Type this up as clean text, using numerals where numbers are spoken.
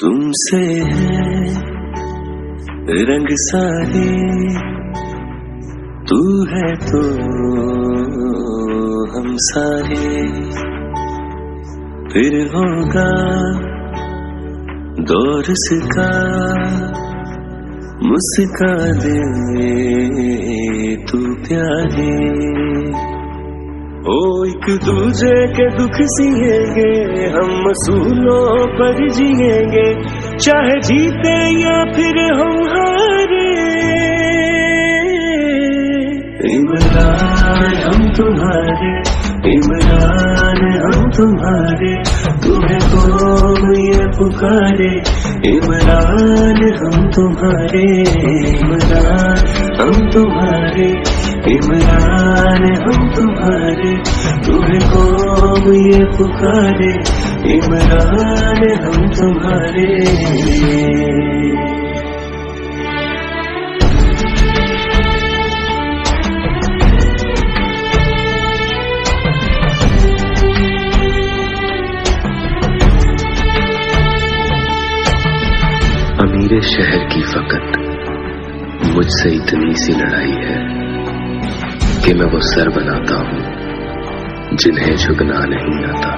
तुमसे है रंग सारे, तू है तो हम सारे, फिर होगा दौर का मुस्का दे तू प्यारे। ओ एक दूजे के दुख सिएंगे हम असूलों पर जिएंगे, चाहे जीते या फिर हम हारे। इमरान हम तुम्हारे, इमरान हम तुम्हारे, तुम्हें कौन ये पुकारे। इमरान हम तुम्हारे, इमरान हम तुम्हारे, इमरान हम तुम्हारे, तुम्हें कौन ये पुकारे। इमरान हम तुम्हारे। अमीरे शहर की फकत मुझसे इतनी सी लड़ाई है कि मैं वो सर बनाता हूँ जिन्हें झुकना नहीं आता।